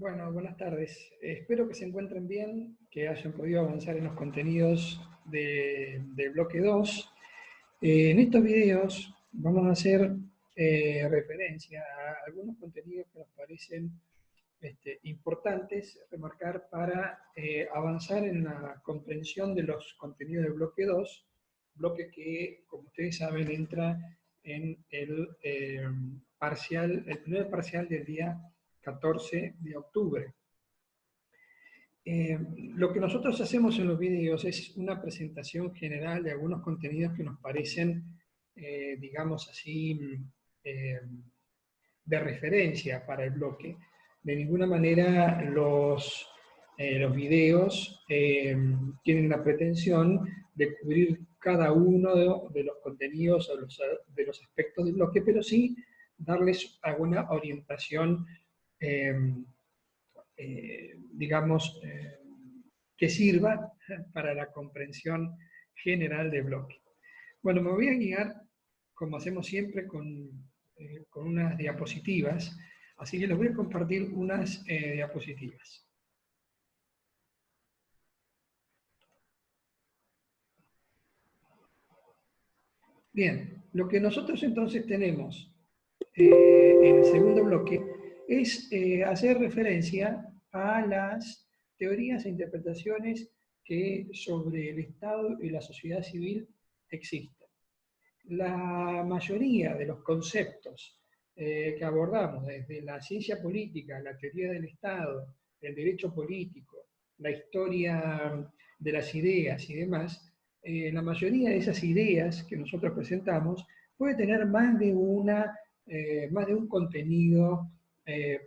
Bueno, buenas tardes. Espero que se encuentren bien, que hayan podido avanzar en los contenidos del bloque 2. En estos videos vamos a hacer referencia a algunos contenidos que nos parecen importantes remarcar para avanzar en la comprensión de los contenidos del bloque 2, bloque que, como ustedes saben, entra en el primer parcial del día 14 de octubre. Lo que nosotros hacemos en los videos es una presentación general de algunos contenidos que nos parecen, digamos así, de referencia para el bloque. De ninguna manera los videos tienen la pretensión de cubrir cada uno de los contenidos o de los aspectos del bloque, pero sí darles alguna orientación, digamos, que sirva para la comprensión general del bloque. Bueno, me voy a guiar, como hacemos siempre, con unas diapositivas, así que les voy a compartir unas diapositivas. Bien, lo que nosotros entonces tenemos en el segundo bloque es hacer referencia a las teorías e interpretaciones que sobre el Estado y la sociedad civil existen. La mayoría de los conceptos que abordamos, desde la ciencia política, la teoría del Estado, el derecho político, la historia de las ideas y demás, la mayoría de esas ideas que nosotros presentamos puede tener más de un contenido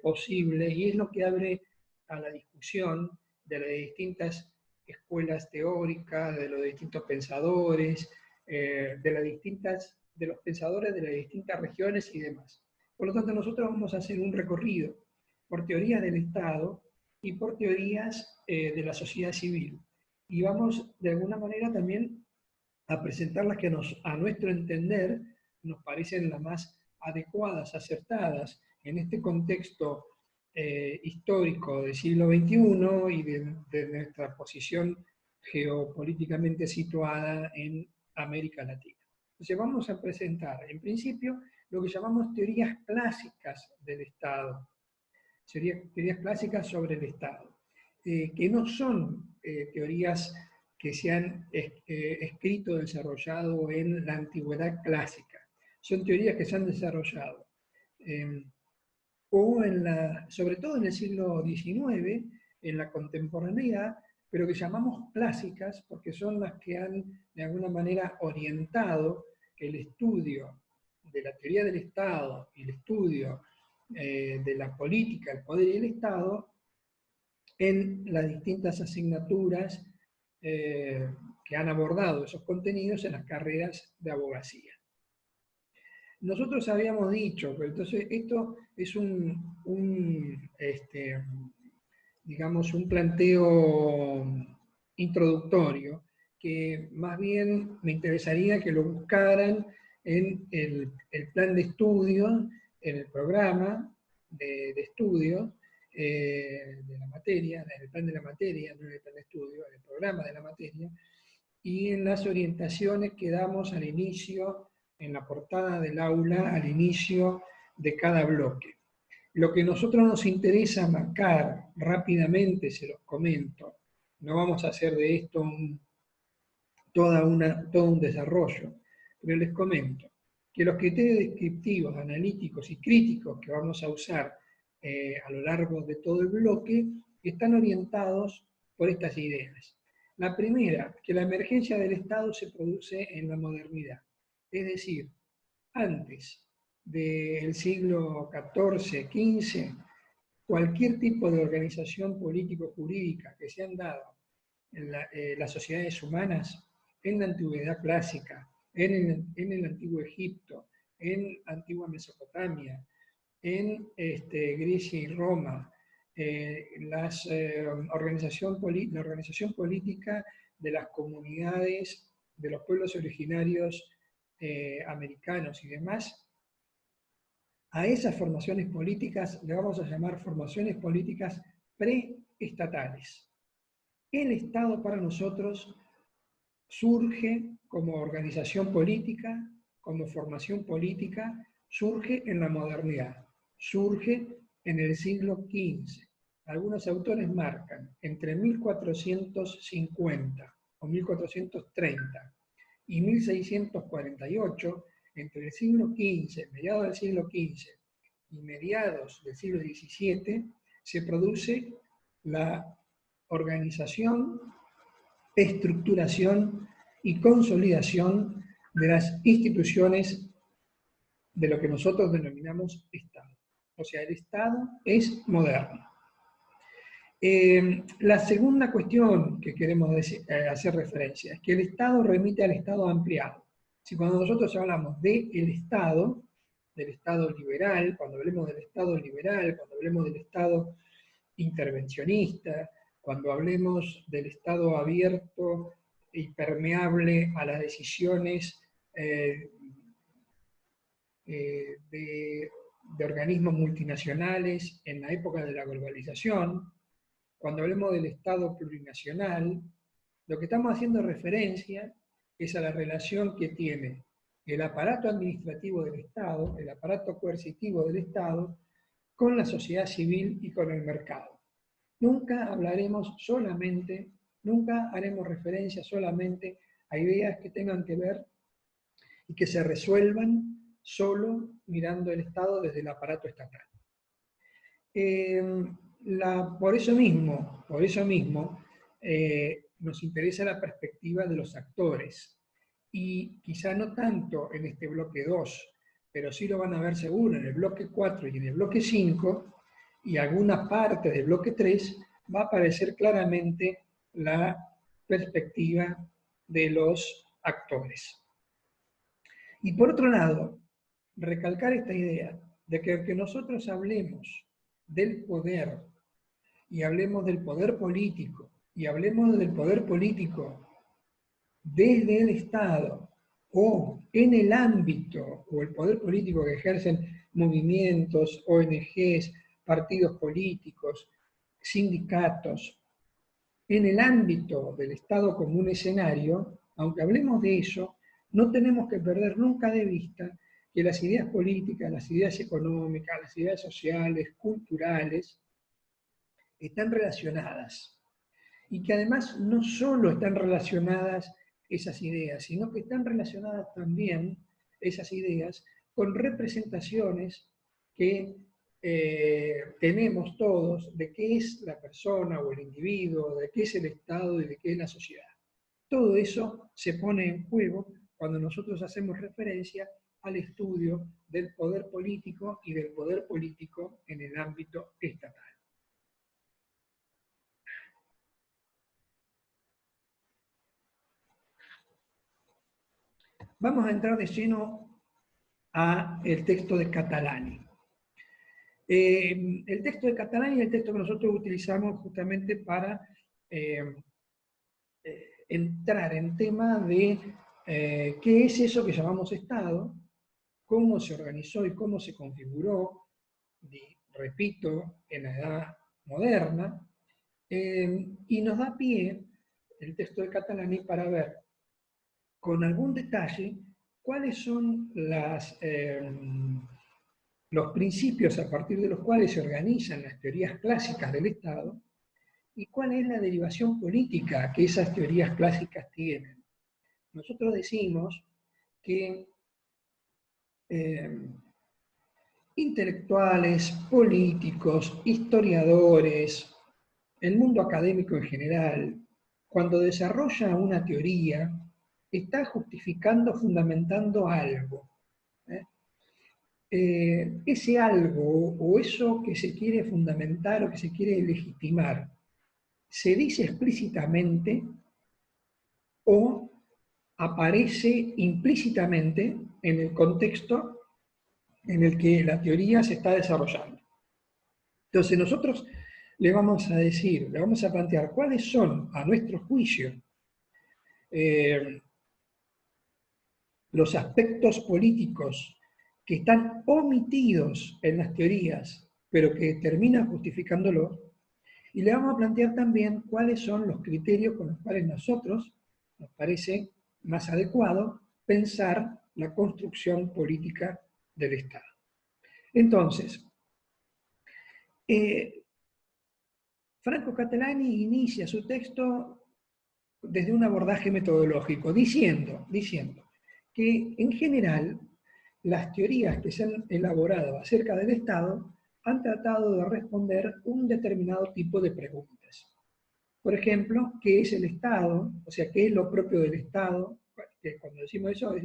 posible, y es lo que abre a la discusión de las distintas escuelas teóricas, de los distintos pensadores, de los pensadores de las distintas regiones y demás. Por lo tanto, nosotros vamos a hacer un recorrido por teorías del Estado y por teorías de la sociedad civil. Y vamos, de alguna manera, también a presentar las que a nuestro entender nos parecen las más adecuadas, acertadas en este contexto histórico del siglo XXI y de nuestra posición geopolíticamente situada en América Latina. Entonces vamos a presentar, en principio, lo que llamamos teorías clásicas del Estado, teorías clásicas sobre el Estado, que no son teorías que se han escrito o desarrollado en la antigüedad clásica, son teorías que se han desarrollado sobre todo en el siglo XIX, en la contemporaneidad, pero que llamamos clásicas porque son las que han de alguna manera orientado el estudio de la teoría del Estado y el estudio de la política, el poder y el Estado en las distintas asignaturas que han abordado esos contenidos en las carreras de abogacía. Nosotros habíamos dicho, pero entonces esto es digamos, un planteo introductorio, que más bien me interesaría que lo buscaran en el plan de estudio, en el programa de estudio de la materia, en el plan de la materia, no en el plan de estudio, en el programa de la materia, y en las orientaciones que damos al inicio, en la portada del aula, al inicio de cada bloque. Lo que a nosotros nos interesa marcar rápidamente, se los comento, no vamos a hacer de esto todo un desarrollo, pero les comento que los criterios descriptivos, analíticos y críticos que vamos a usar a lo largo de todo el bloque están orientados por estas ideas. La primera, que la emergencia del Estado se produce en la modernidad, es decir, antes del siglo XIV, XV, cualquier tipo de organización político-jurídica que se han dado en las sociedades humanas, en la antigüedad clásica, en el antiguo Egipto, en antigua Mesopotamia, en Grecia y Roma, la organización política de las comunidades de los pueblos originarios americanos y demás, A esas formaciones políticas le vamos a llamar formaciones políticas preestatales. El Estado para nosotros surge como organización política, como formación política, surge en la modernidad, surge en el siglo XV. Algunos autores marcan entre 1450 o 1430 y 1648, entre el siglo XV, mediados del siglo XV y mediados del siglo XVII, se produce la organización, estructuración y consolidación de las instituciones de lo que nosotros denominamos Estado. O sea, el Estado es moderno. La segunda cuestión que queremos hacer referencia es que el Estado remite al Estado ampliado. Si cuando nosotros hablamos del Estado liberal, cuando hablemos del Estado liberal, cuando hablemos del Estado intervencionista, cuando hablemos del Estado abierto y permeable a las decisiones de organismos multinacionales en la época de la globalización, cuando hablemos del Estado plurinacional, lo que estamos haciendo referencia es a la relación que tiene el aparato administrativo del Estado, el aparato coercitivo del Estado, con la sociedad civil y con el mercado. Nunca hablaremos solamente, nunca haremos referencia solamente a ideas que tengan que ver y que se resuelvan solo mirando el Estado desde el aparato estatal. Por eso mismo nos interesa la perspectiva de los actores, y quizá no tanto en este bloque 2, pero sí lo van a ver seguro en el bloque 4 y en el bloque 5, y alguna parte del bloque 3 va a aparecer claramente la perspectiva de los actores. Y por otro lado, recalcar esta idea de que aunque nosotros hablemos del poder, y hablemos del poder político, y hablemos del poder político desde el Estado, o en el ámbito, o el poder político que ejercen movimientos, ONGs, partidos políticos, sindicatos, en el ámbito del Estado como un escenario, aunque hablemos de eso, no tenemos que perder nunca de vista que las ideas políticas, las ideas económicas, las ideas sociales, culturales, están relacionadas. Y que además no solo están relacionadas esas ideas, sino que están relacionadas también esas ideas con representaciones que tenemos todos de qué es la persona o el individuo, de qué es el Estado y de qué es la sociedad. Todo eso se pone en juego cuando nosotros hacemos referencia al estudio del poder político y del poder político en el ámbito estatal. Vamos a entrar de lleno al texto de Catalani. El texto de Catalani es el texto que nosotros utilizamos justamente para entrar en tema de qué es eso que llamamos Estado, cómo se organizó y cómo se configuró, repito, en la edad moderna, y nos da pie el texto de Catalani para ver con algún detalle cuáles son los principios a partir de los cuales se organizan las teorías clásicas del Estado y cuál es la derivación política que esas teorías clásicas tienen. Nosotros decimos que intelectuales, políticos, historiadores, el mundo académico en general, cuando desarrolla una teoría, está justificando, fundamentando algo. Ese algo o eso que se quiere fundamentar o que se quiere legitimar, ¿se dice explícitamente o aparece implícitamente en el contexto en el que la teoría se está desarrollando? Entonces nosotros le vamos a decir, le vamos a plantear cuáles son, a nuestro juicio, los aspectos políticos que están omitidos en las teorías, pero que terminan justificándolo. Y le vamos a plantear también cuáles son los criterios con los cuales nosotros nos parece más adecuado pensar la construcción política del Estado. Entonces, Franco Catalani inicia su texto desde un abordaje metodológico, diciendo que en general las teorías que se han elaborado acerca del Estado han tratado de responder un determinado tipo de preguntas. Por ejemplo, ¿qué es el Estado? O sea, ¿qué es lo propio del Estado? Cuando decimos eso,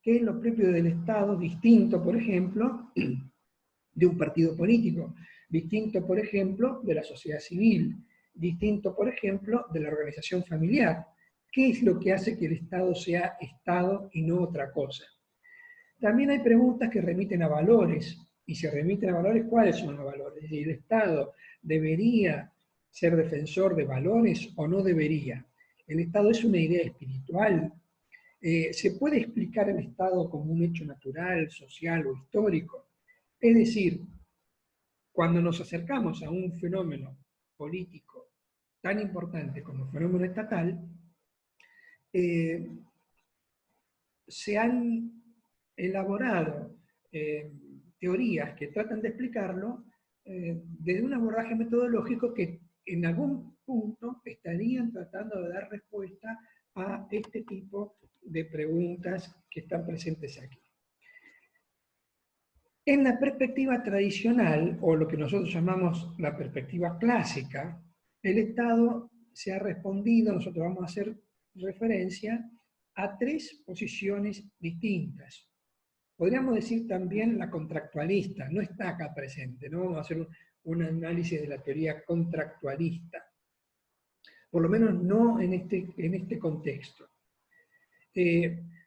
¿qué es lo propio del Estado distinto, por ejemplo, de un partido político? Distinto, por ejemplo, de la sociedad civil, distinto, por ejemplo, de la organización familiar. ¿Qué es lo que hace que el Estado sea Estado y no otra cosa? También hay preguntas que remiten a valores, y si remiten a valores, ¿cuáles son los valores? ¿El Estado debería ser defensor de valores o no debería? ¿El Estado es una idea espiritual? ¿Se puede explicar el Estado como un hecho natural, social o histórico? Es decir, cuando nos acercamos a un fenómeno político tan importante como el fenómeno estatal, se han elaborado teorías que tratan de explicarlo desde un abordaje metodológico que en algún punto estarían tratando de dar respuesta a este tipo de preguntas que están presentes aquí. En la perspectiva tradicional, o lo que nosotros llamamos la perspectiva clásica, el Estado se ha respondido, nosotros vamos a hacer referencia a tres posiciones distintas. Podríamos decir también la contractualista, no está acá presente, no vamos a hacer un análisis de la teoría contractualista, por lo menos no en este contexto.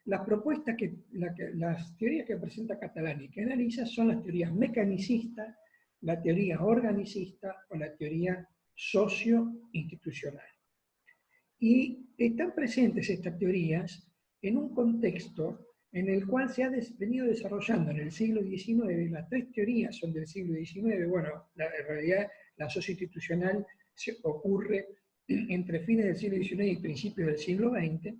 Las propuestas las teorías que presenta Catalani y que analiza son las teorías mecanicistas, la teoría organicista o la teoría socio-institucional. Y están presentes estas teorías en un contexto en el cual se ha venido desarrollando en el siglo XIX, las tres teorías son del siglo XIX, bueno, en realidad la socio-institucional ocurre entre fines del siglo XIX y principios del siglo XX.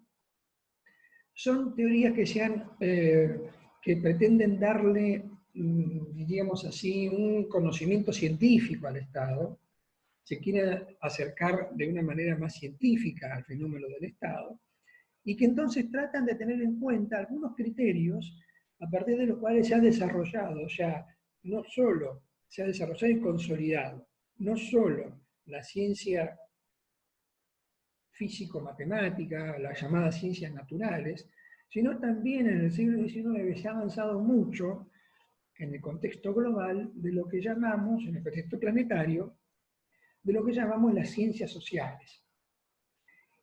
Son teorías que pretenden darle, diríamos así, un conocimiento científico al Estado, se quiere acercar de una manera más científica al fenómeno del Estado, y que entonces tratan de tener en cuenta algunos criterios a partir de los cuales se ha desarrollado ya, no solo se ha desarrollado y consolidado, no solo la ciencia físico-matemática, las llamadas ciencias naturales, sino también en el siglo XIX se ha avanzado mucho en el contexto global de lo que llamamos, en el contexto planetario, de lo que llamamos las ciencias sociales.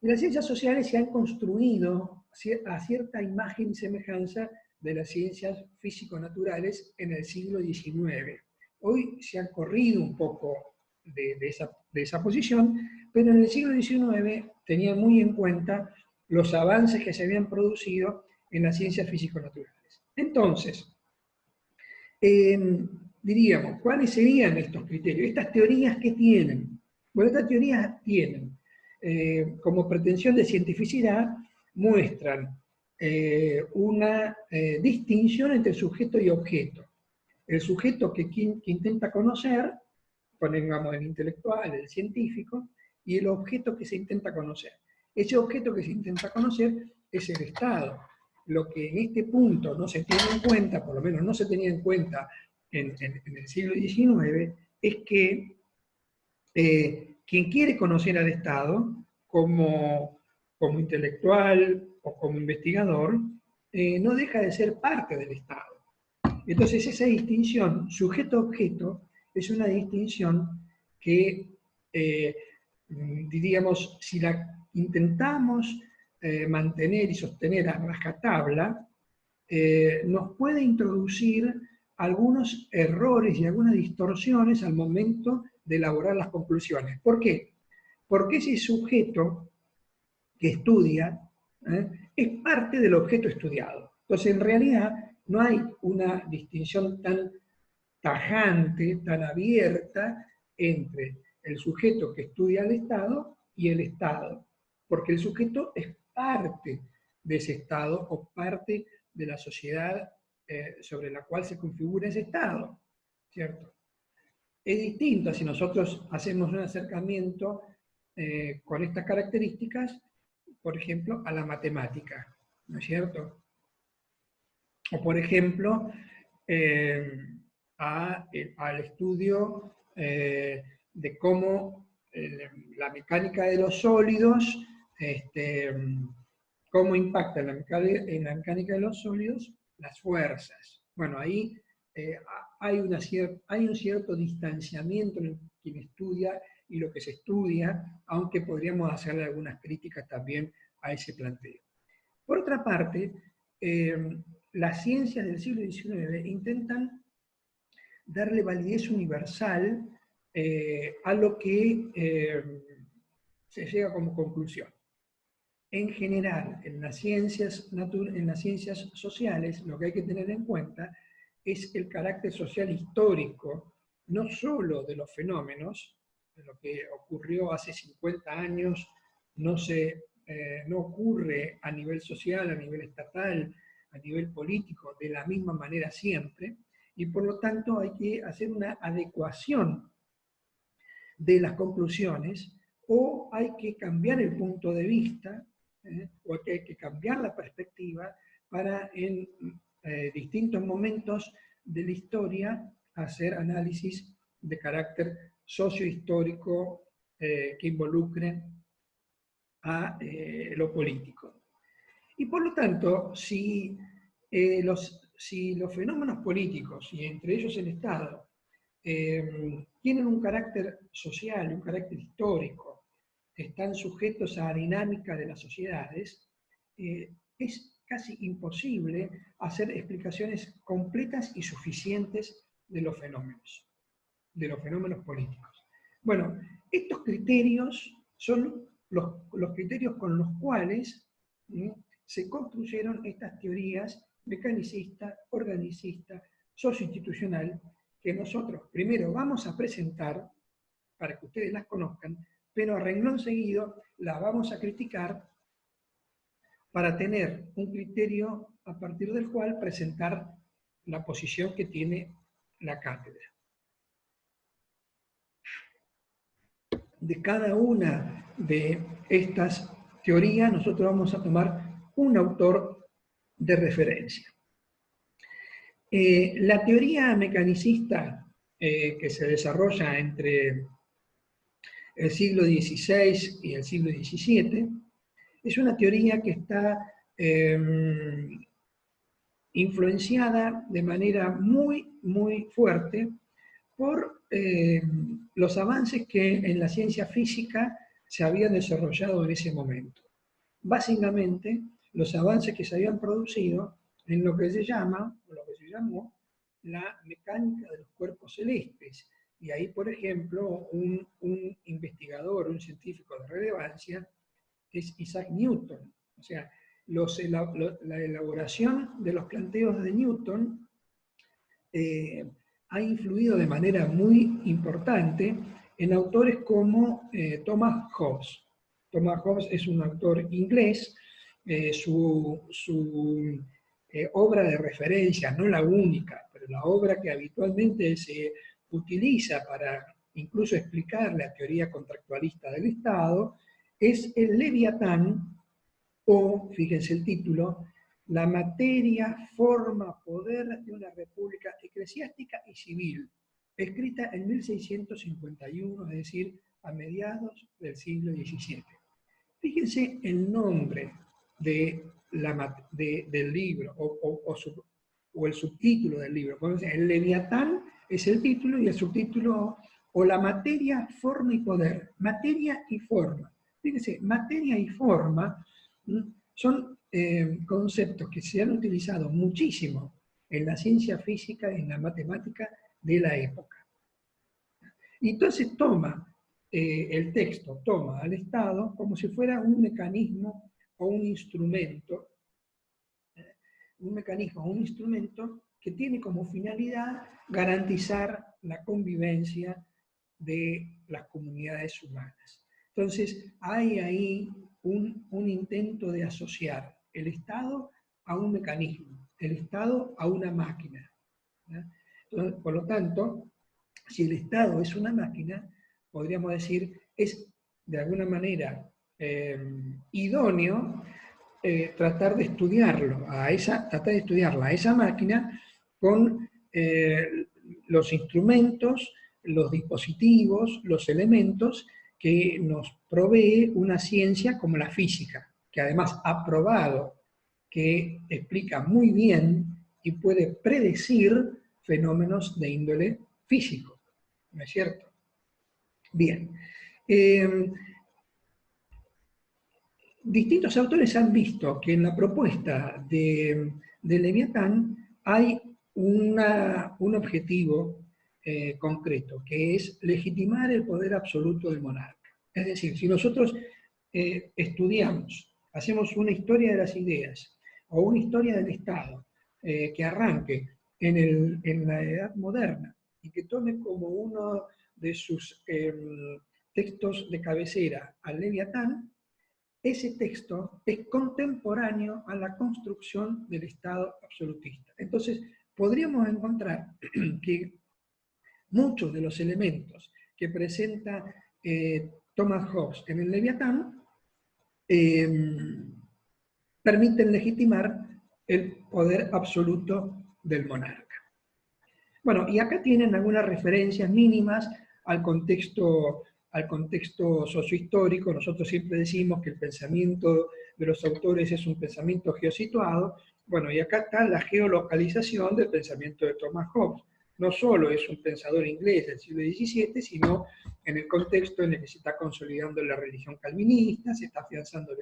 Y las ciencias sociales se han construido a cierta imagen y semejanza de las ciencias físico-naturales en el siglo XIX. Hoy se han corrido un poco de esa posición, pero en el siglo XIX tenían muy en cuenta los avances que se habían producido en las ciencias físico-naturales. Entonces, diríamos, ¿cuáles serían estos criterios? Estas teorías que tienen. Bueno, estas teorías tienen, como pretensión de cientificidad, muestran una distinción entre sujeto y objeto. El sujeto que intenta conocer, pongamos el intelectual, el científico, y el objeto que se intenta conocer. Ese objeto que se intenta conocer es el Estado. Lo que en este punto no se tiene en cuenta, por lo menos no se tenía en cuenta en el siglo XIX, es que quien quiere conocer al Estado como intelectual o como investigador, no deja de ser parte del Estado. Entonces esa distinción sujeto-objeto es una distinción que, diríamos, si la intentamos mantener y sostener a rajatabla, nos puede introducir algunos errores y algunas distorsiones al momento de elaborar las conclusiones. ¿Por qué? Porque ese sujeto que estudia es parte del objeto estudiado. Entonces, en realidad, No hay una distinción tan tajante, tan abierta entre el sujeto que estudia al Estado y el Estado, porque el sujeto es parte de ese Estado o parte de la sociedad sobre la cual se configura ese Estado, ¿cierto? Es distinto si nosotros hacemos un acercamiento con estas características, por ejemplo, a la matemática, ¿no es cierto? O, por ejemplo, al estudio de cómo la mecánica de los sólidos, cómo impacta en la mecánica de los sólidos las fuerzas. Bueno, ahí hay un cierto distanciamiento en quien estudia y lo que se estudia, aunque podríamos hacerle algunas críticas también a ese planteo. Por otra parte, las ciencias del siglo XIX intentan darle validez universal a lo que se llega como conclusión. En general, en las ciencias sociales, lo que hay que tener en cuenta es el carácter social histórico, no solo de los fenómenos, de lo que ocurrió hace 50 años, no ocurre a nivel social, a nivel estatal, a nivel político, de la misma manera siempre, y por lo tanto hay que hacer una adecuación de las conclusiones, o hay que cambiar el punto de vista, o hay que cambiar la perspectiva para en distintos momentos de la historia hacer análisis de carácter sociohistórico que involucren a lo político. Y por lo tanto, si los fenómenos políticos, y entre ellos el Estado, tienen un carácter social, un carácter histórico, están sujetos a la dinámica de las sociedades, es casi imposible hacer explicaciones completas y suficientes de los fenómenos políticos. Bueno, estos criterios son los criterios con los cuales se construyeron estas teorías mecanicista, organicista, socioinstitucional, que nosotros primero vamos a presentar para que ustedes las conozcan, pero a renglón seguido las vamos a criticar para tener un criterio a partir del cual presentar la posición que tiene la cátedra. De cada una de estas teorías nosotros vamos a tomar un autor de referencia. La teoría mecanicista que se desarrolla entre el siglo XVI y el siglo XVII es una teoría que está influenciada de manera muy, muy fuerte por los avances que en la ciencia física se habían desarrollado en ese momento. Básicamente, los avances que se habían producido en lo que se llama, o lo que se llamó, la mecánica de los cuerpos celestes. Y ahí, por ejemplo, un investigador, un científico de relevancia, es Isaac Newton. O sea, la elaboración de los planteos de Newton ha influido de manera muy importante en autores como Thomas Hobbes. Thomas Hobbes es un autor inglés, su obra de referencia, no la única, pero la obra que habitualmente se utiliza para incluso explicar la teoría contractualista del Estado, es el Leviatán, o, fíjense el título, la materia, forma, poder de una república eclesiástica y civil, escrita en 1651, es decir, a mediados del siglo XVII. Fíjense el nombre del libro, o el subtítulo del libro. El Leviatán es el título y el subtítulo, o la materia, forma y poder. Materia y forma. Fíjense, materia y forma son conceptos que se han utilizado muchísimo en la ciencia física y en la matemática de la época. Y entonces el texto toma al Estado como si fuera un mecanismo o un instrumento mecanismo, un instrumento que tiene como finalidad garantizar la convivencia de las comunidades humanas. Entonces, hay ahí un intento de asociar el Estado a un mecanismo, el Estado a una máquina. Entonces, por lo tanto, si el Estado es una máquina, podríamos decir, es de alguna manera idóneo tratar de estudiarlo, tratar de estudiarla a esa máquina con los instrumentos, los dispositivos, los elementos que nos provee una ciencia como la física, que además ha probado que explica muy bien y puede predecir fenómenos de índole físico, ¿no es cierto? Bien. Distintos autores han visto que en la propuesta de Leviatán hay un objetivo concreto, que es legitimar el poder absoluto del monarca. Es decir, si nosotros estudiamos, hacemos una historia de las ideas o una historia del Estado que arranque en la Edad Moderna y que tome como uno de sus textos de cabecera al Leviatán, ese texto es contemporáneo a la construcción del Estado absolutista. Entonces, podríamos encontrar que muchos de los elementos que presenta Thomas Hobbes en el Leviatán permiten legitimar el poder absoluto del monarca. Bueno, y acá tienen algunas referencias mínimas al contexto sociohistórico. Nosotros siempre decimos que el pensamiento de los autores es un pensamiento geosituado. Bueno, y acá está la geolocalización del pensamiento de Thomas Hobbes. No solo es un pensador inglés del siglo XVII, sino en el contexto en el que se está consolidando la religión calvinista, se está afianzando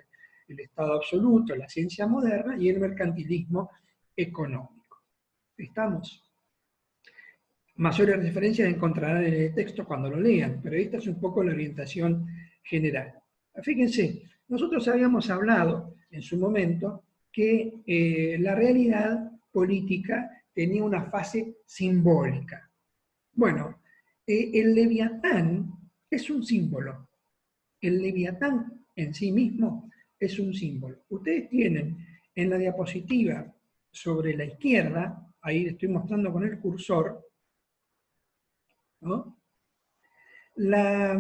el Estado absoluto, la ciencia moderna y el mercantilismo económico. ¿Estamos? Mayores referencias encontrarán en el texto cuando lo lean, pero esta es un poco la orientación general. Fíjense, nosotros habíamos hablado en su momento que la realidad política tenía una fase simbólica. Bueno, el Leviatán es un símbolo. El Leviatán en sí mismo es un símbolo. Ustedes tienen en la diapositiva sobre la izquierda, ahí estoy mostrando con el cursor, ¿no? La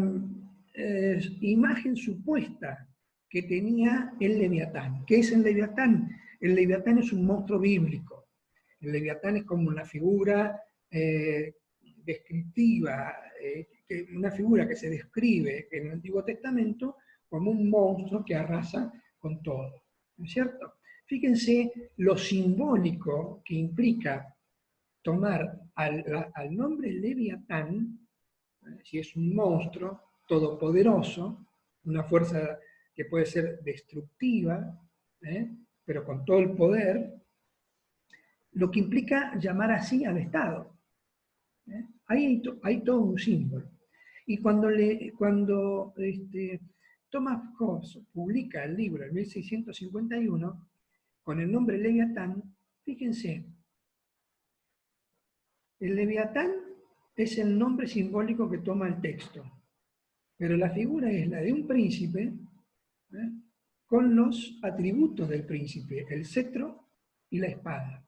imagen supuesta que tenía el Leviatán. ¿Qué es el Leviatán? El Leviatán es un monstruo bíblico. El Leviatán es como una figura descriptiva, una figura que se describe en el Antiguo Testamento como un monstruo que arrasa con todo. ¿No es cierto? Fíjense lo simbólico que implica tomar al nombre Leviatán, si es un monstruo todopoderoso, una fuerza que puede ser destructiva, pero con todo el poder, lo que implica llamar así al Estado. Ahí hay todo un símbolo. Y cuando Thomas Hobbes publica el libro en 1651, con el nombre Leviatán, fíjense, el Leviatán es el nombre simbólico que toma el texto, pero la figura es la de un príncipe con los atributos del príncipe, el cetro y la espada.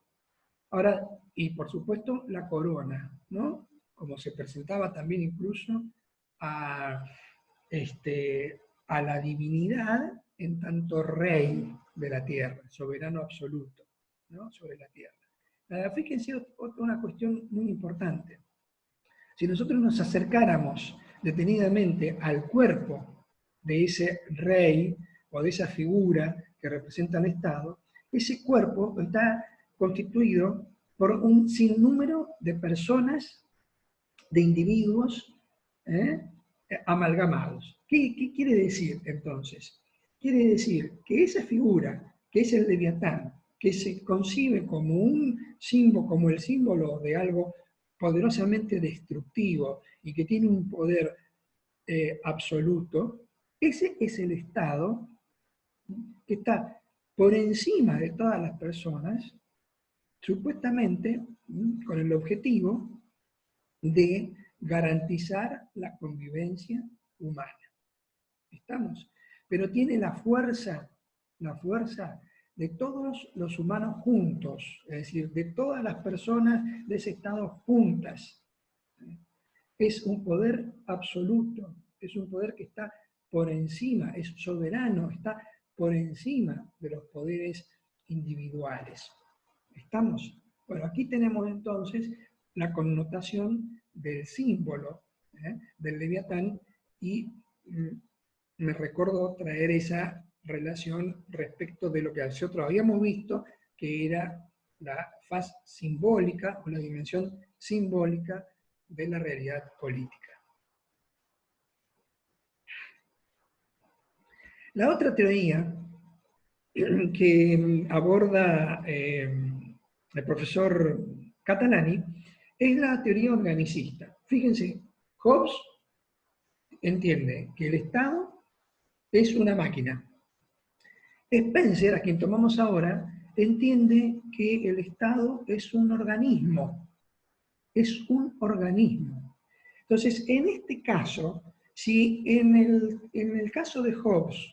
Ahora, y por supuesto la corona, ¿no? Como se presentaba también incluso a la divinidad en tanto rey de la tierra, soberano absoluto, ¿no? Sobre la tierra. Fíjense una cuestión muy importante. Si nosotros nos acercáramos detenidamente al cuerpo de ese rey o de esa figura que representa al Estado, ese cuerpo está constituido por un sinnúmero de personas, de individuos amalgamados. ¿Qué quiere decir entonces? Quiere decir que esa figura, que es el Leviatán, que se concibe como un símbolo, como el símbolo de algo poderosamente destructivo y que tiene un poder absoluto, ese es el Estado que está por encima de todas las personas, supuestamente con el objetivo de garantizar la convivencia humana. ¿Estamos? Pero tiene la fuerza de todos los humanos juntos, es decir, de todas las personas de ese estado juntas. Es un poder absoluto, es un poder que está por encima, es soberano, está por encima de los poderes individuales. ¿Estamos? Bueno, aquí tenemos entonces la connotación del símbolo del Leviatán y me recuerdo traer esa relación respecto de lo que nosotros habíamos visto, que era la faz simbólica o la dimensión simbólica de la realidad política. La otra teoría que aborda el profesor Catalani es la teoría organicista. Fíjense, Hobbes entiende que el Estado es una máquina. Spencer, a quien tomamos ahora, entiende que el Estado es un organismo. Es un organismo. Entonces, en este caso, si en el caso de Hobbes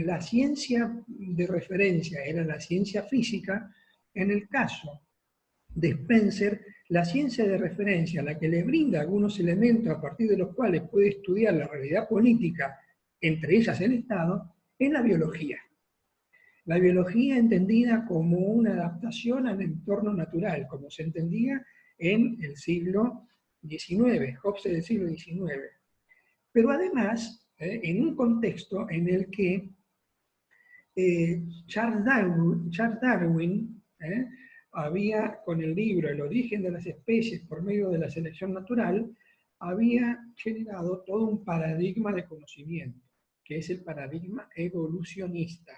la ciencia de referencia era la ciencia física, en el caso de Spencer, la ciencia de referencia, la que le brinda algunos elementos a partir de los cuales puede estudiar la realidad política, entre ellas el Estado, es la biología. La biología entendida como una adaptación al entorno natural, como se entendía en el siglo XIX, Hobbes del siglo XIX. Pero además, en un contexto en el que Charles Darwin había, con el libro El origen de las especies por medio de la selección natural, había generado todo un paradigma de conocimiento, que es el paradigma evolucionista.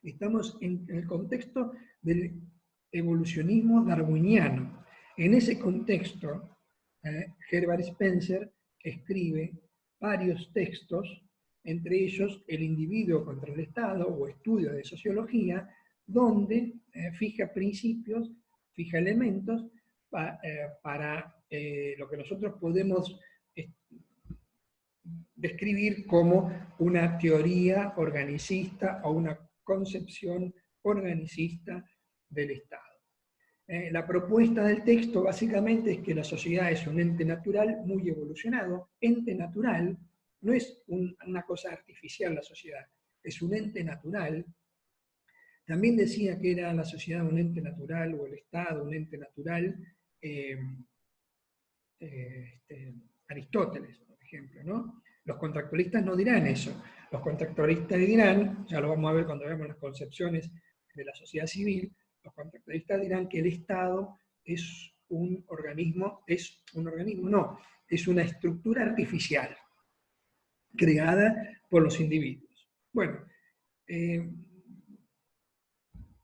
Estamos en el contexto del evolucionismo darwiniano. En ese contexto, Herbert Spencer escribe varios textos, entre ellos El individuo contra el Estado o Estudio de Sociología, donde fija principios, fija elementos para lo que nosotros podemos describir como una teoría organicista o una concepción organicista del Estado. La propuesta del texto básicamente es que la sociedad es un ente natural muy evolucionado. Ente natural no es una cosa artificial la sociedad, es un ente natural. También decía que era la sociedad un ente natural o el Estado un ente natural Aristóteles, por ejemplo, ¿no? Los contractualistas no dirán eso. Los contractualistas dirán, ya lo vamos a ver cuando veamos las concepciones de la sociedad civil, los contractualistas dirán que el Estado es un organismo, no, es una estructura artificial creada por los individuos. Bueno,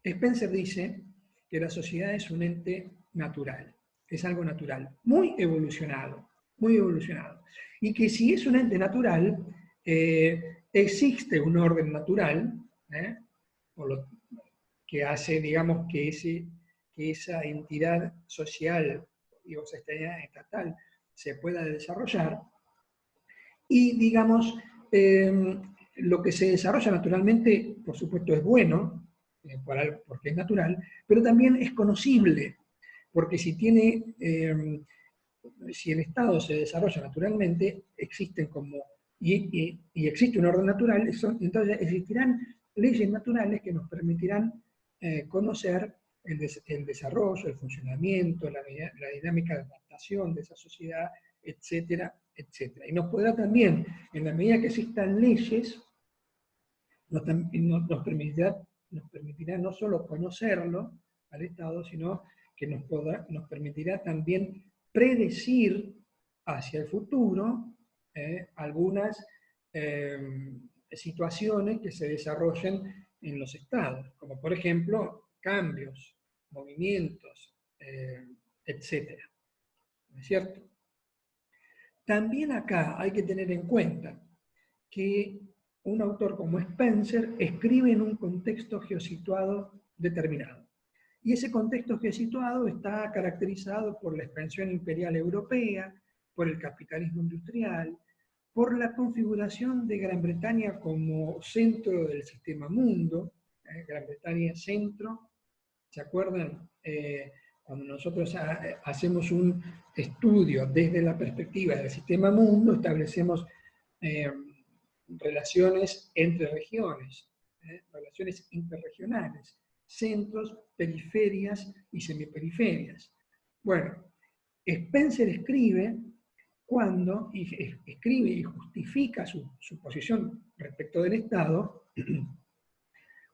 Spencer dice que la sociedad es un ente natural, es algo natural, muy evolucionado, y que si es un ente natural, existe un orden natural, que hace, digamos, que esa entidad social, digo, esa entidad estatal, se pueda desarrollar, y, digamos, lo que se desarrolla naturalmente, por supuesto, es bueno, porque es natural, pero también es conocible, porque si el Estado se desarrolla naturalmente, existen y existe un orden natural, entonces existirán leyes naturales que nos permitirán conocer el desarrollo, el funcionamiento, la dinámica de adaptación de esa sociedad, etcétera, etcétera. Y nos podrá también, en la medida que existan leyes, nos permitirá no solo conocerlo al Estado, sino que nos permitirá también predecir hacia el futuro algunas situaciones que se desarrollen en los estados, como por ejemplo cambios, movimientos, etc. ¿No es cierto? También acá hay que tener en cuenta que un autor como Spencer escribe en un contexto geosituado determinado. Y ese contexto que he situado está caracterizado por la expansión imperial europea, por el capitalismo industrial, por la configuración de Gran Bretaña como centro del sistema mundo, Gran Bretaña centro, ¿se acuerdan? Cuando nosotros hacemos un estudio desde la perspectiva del sistema mundo, establecemos relaciones entre regiones, relaciones interregionales, centros, periferias y semiperiferias. Bueno, Spencer escribe escribe y justifica su posición respecto del Estado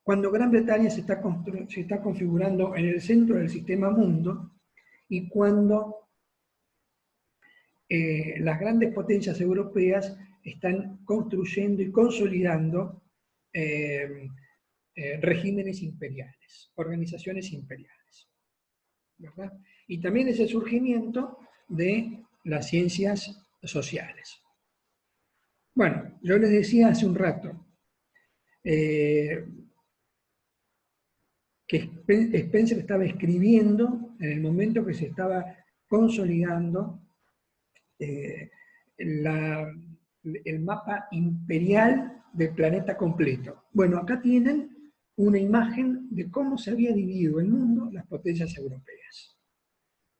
cuando Gran Bretaña se está configurando en el centro del sistema mundo y cuando las grandes potencias europeas están construyendo y consolidando regímenes imperiales, organizaciones imperiales, ¿verdad? Y también es el surgimiento de las ciencias sociales. Bueno, yo les decía hace un rato que Spencer estaba escribiendo en el momento que se estaba consolidando el mapa imperial del planeta completo. Bueno, acá tienen una imagen de cómo se había dividido el mundo, las potencias europeas,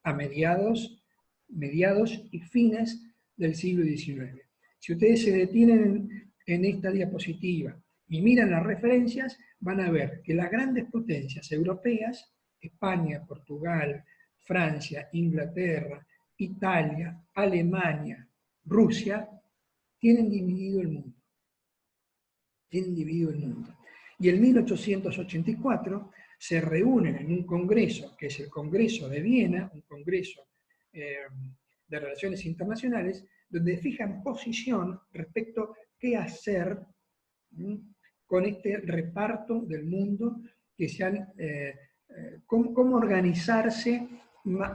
a mediados y fines del siglo XIX. Si ustedes se detienen en esta diapositiva y miran las referencias, van a ver que las grandes potencias europeas, España, Portugal, Francia, Inglaterra, Italia, Alemania, Rusia, tienen dividido el mundo. Tienen dividido el mundo. Y en 1884 se reúnen en un congreso, que es el Congreso de Viena, un congreso de relaciones internacionales, donde fijan posición respecto a qué hacer con este reparto del mundo, que se han, cómo organizarse más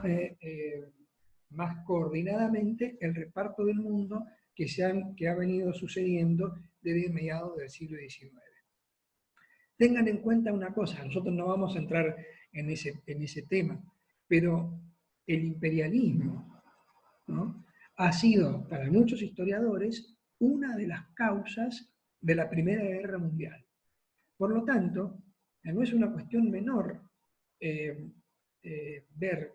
coordinadamente el reparto del mundo que ha venido sucediendo desde mediados del siglo XIX. Tengan en cuenta una cosa, nosotros no vamos a entrar en ese tema, pero el imperialismo, ¿no?, ha sido para muchos historiadores una de las causas de la Primera Guerra Mundial. Por lo tanto, no es una cuestión menor ver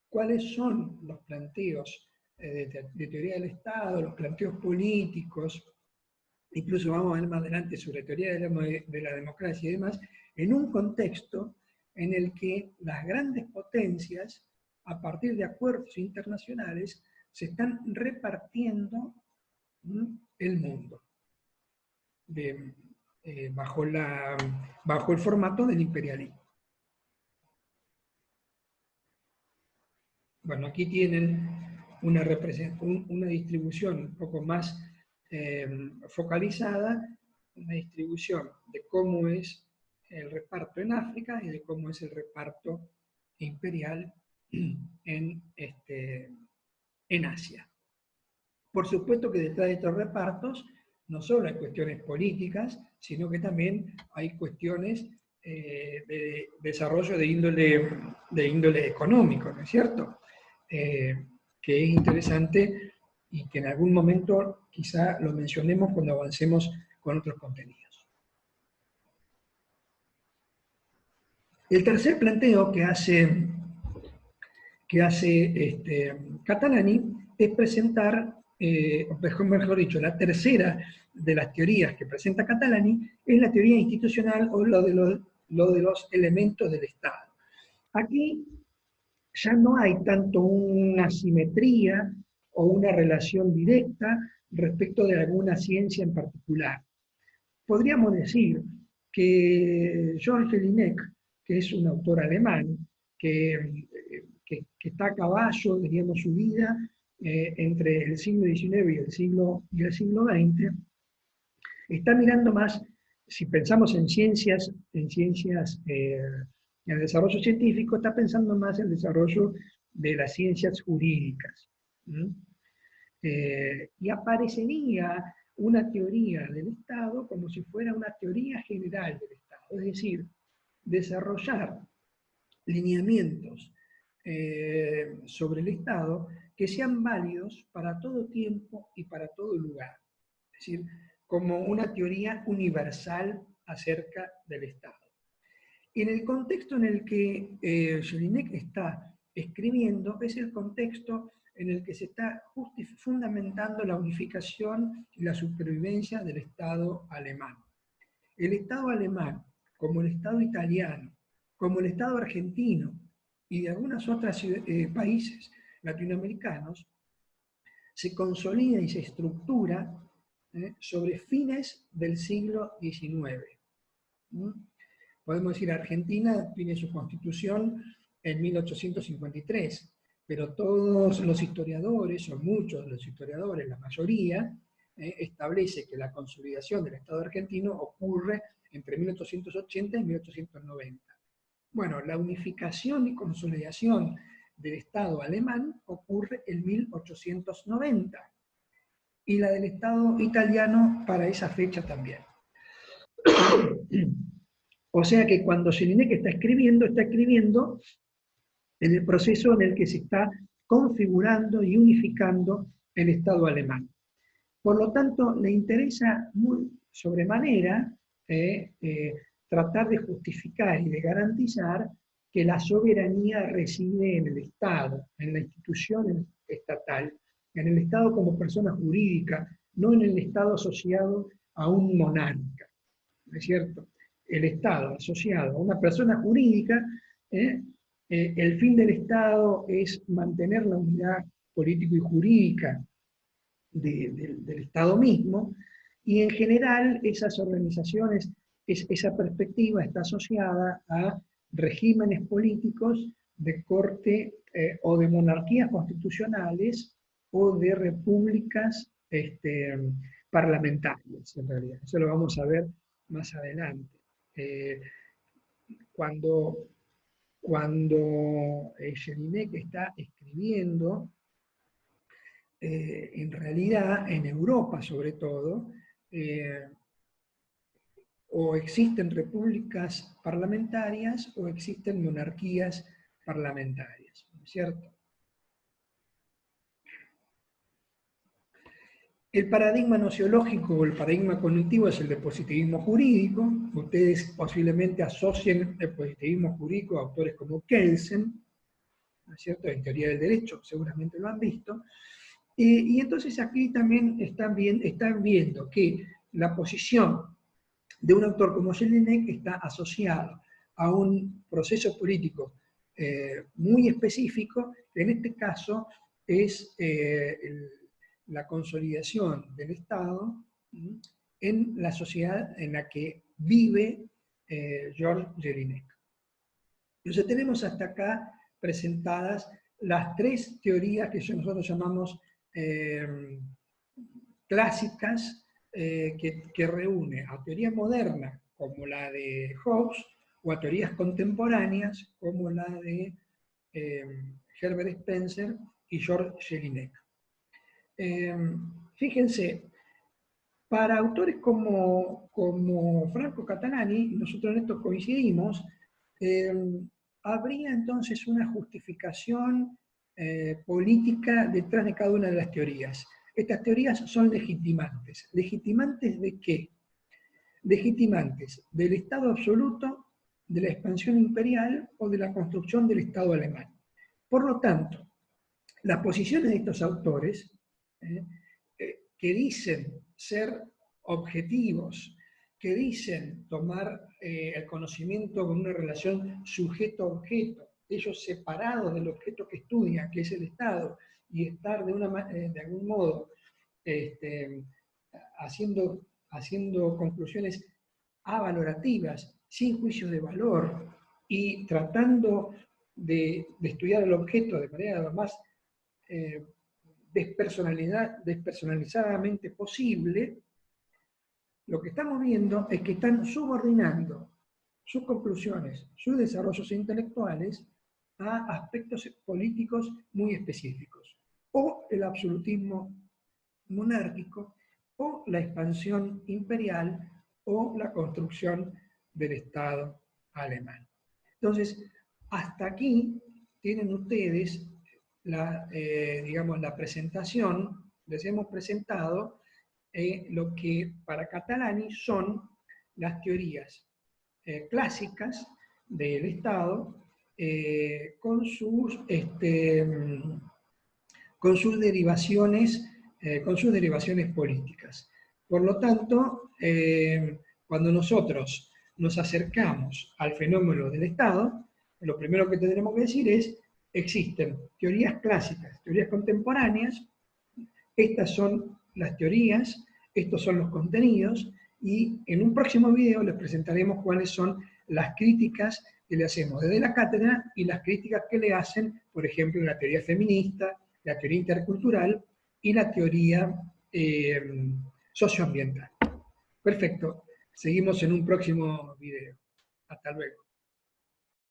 cuáles son los planteos de teoría del Estado, los planteos políticos, incluso vamos a ver más adelante sobre teoría de la democracia y demás, en un contexto en el que las grandes potencias, a partir de acuerdos internacionales, se están repartiendo el mundo bajo el formato del imperialismo. Bueno, aquí tienen una distribución un poco más focalizada, una distribución de cómo es el reparto en África y de cómo es el reparto imperial en Asia. Por supuesto que detrás de estos repartos no solo hay cuestiones políticas, sino que también hay cuestiones de desarrollo de índole económico, ¿no es cierto? Que es interesante y que en algún momento quizá lo mencionemos cuando avancemos con otros contenidos. El tercer planteo que hace Catalani es presentar, mejor dicho, la tercera de las teorías que presenta Catalani es la teoría institucional o lo de los elementos del Estado. Aquí ya no hay tanto una simetría o una relación directa respecto de alguna ciencia en particular. Podríamos decir que Jorge Lineck, que es un autor alemán, que está a caballo, diríamos, su vida entre el siglo XIX y el siglo XX, está mirando más, si pensamos en ciencias, en el desarrollo científico, está pensando más en el desarrollo de las ciencias jurídicas. Y aparecería una teoría del Estado como si fuera una teoría general del Estado, es decir, desarrollar lineamientos sobre el Estado que sean válidos para todo tiempo y para todo lugar. Es decir, como una teoría universal acerca del Estado. En el contexto en el que Jelinek está escribiendo es el contexto en el que se está fundamentando la unificación y la supervivencia del Estado alemán. El Estado alemán, como el Estado italiano, como el Estado argentino y de algunos otros países latinoamericanos, se consolida y se estructura sobre fines del siglo XIX. Podemos decir, Argentina tiene su constitución en 1853, pero todos los historiadores, o muchos de los historiadores, la mayoría, establece que la consolidación del Estado argentino ocurre entre 1880 y 1890. Bueno, la unificación y consolidación del Estado alemán ocurre en 1890, y la del Estado italiano para esa fecha también. O sea que cuando Jelinek está escribiendo en el proceso en el que se está configurando y unificando el Estado alemán. Por lo tanto, le interesa muy sobremanera tratar de justificar y de garantizar que la soberanía reside en el Estado, en la institución estatal, en el Estado como persona jurídica, no en el Estado asociado a un monarca, ¿no es cierto? El Estado asociado a una persona jurídica, el fin del Estado es mantener la unidad político y jurídica del Estado mismo, y en general esas organizaciones, esa perspectiva está asociada a regímenes políticos de corte o de monarquías constitucionales o de repúblicas parlamentarias, en realidad. Eso lo vamos a ver más adelante. Cuando Jelinek está escribiendo, en realidad, en Europa sobre todo, o existen repúblicas parlamentarias o existen monarquías parlamentarias, ¿no es cierto? El paradigma nociológico o el paradigma cognitivo es el del positivismo jurídico. Ustedes posiblemente asocien el positivismo jurídico a autores como Kelsen, ¿no es cierto?, en teoría del derecho, seguramente lo han visto. Y entonces aquí también están viendo que la posición de un autor como Jelinek está asociado a un proceso político muy específico, que en este caso es la consolidación del Estado en la sociedad en la que vive George Jelinek. Entonces tenemos hasta acá presentadas las tres teorías que nosotros llamamos clásicas, que reúne a teoría moderna, como la de Hobbes, o a teorías contemporáneas, como la de Herbert Spencer y George Jelinek. Fíjense, para autores como Franco Catalani, nosotros en esto coincidimos, habría entonces una justificación política detrás de cada una de las teorías. Estas teorías son legitimantes. ¿Legitimantes de qué? Legitimantes del Estado absoluto, de la expansión imperial o de la construcción del Estado alemán. Por lo tanto, las posiciones de estos autores, que dicen ser objetivos, que dicen tomar el conocimiento con una relación sujeto-objeto, ellos separados del objeto que estudian, que es el Estado, y estar de algún modo haciendo conclusiones avalorativas, sin juicio de valor, y tratando de estudiar el objeto de manera lo más despersonalizadamente posible, lo que estamos viendo es que están subordinando sus conclusiones, sus desarrollos intelectuales a aspectos políticos muy específicos, o el absolutismo monárquico, o la expansión imperial, o la construcción del Estado alemán. Entonces, hasta aquí tienen ustedes digamos, la presentación. Les hemos presentado lo que para Catalani son las teorías clásicas del Estado con sus derivaciones políticas. Por lo tanto, cuando nosotros nos acercamos al fenómeno del Estado, lo primero que tendremos que decir es, existen teorías clásicas, teorías contemporáneas, estas son las teorías, estos son los contenidos, y en un próximo video les presentaremos cuáles son las críticas que le hacemos desde la cátedra y las críticas que le hacen, por ejemplo, la teoría feminista, la teoría intercultural y la teoría socioambiental. Perfecto. Seguimos en un próximo video. Hasta luego.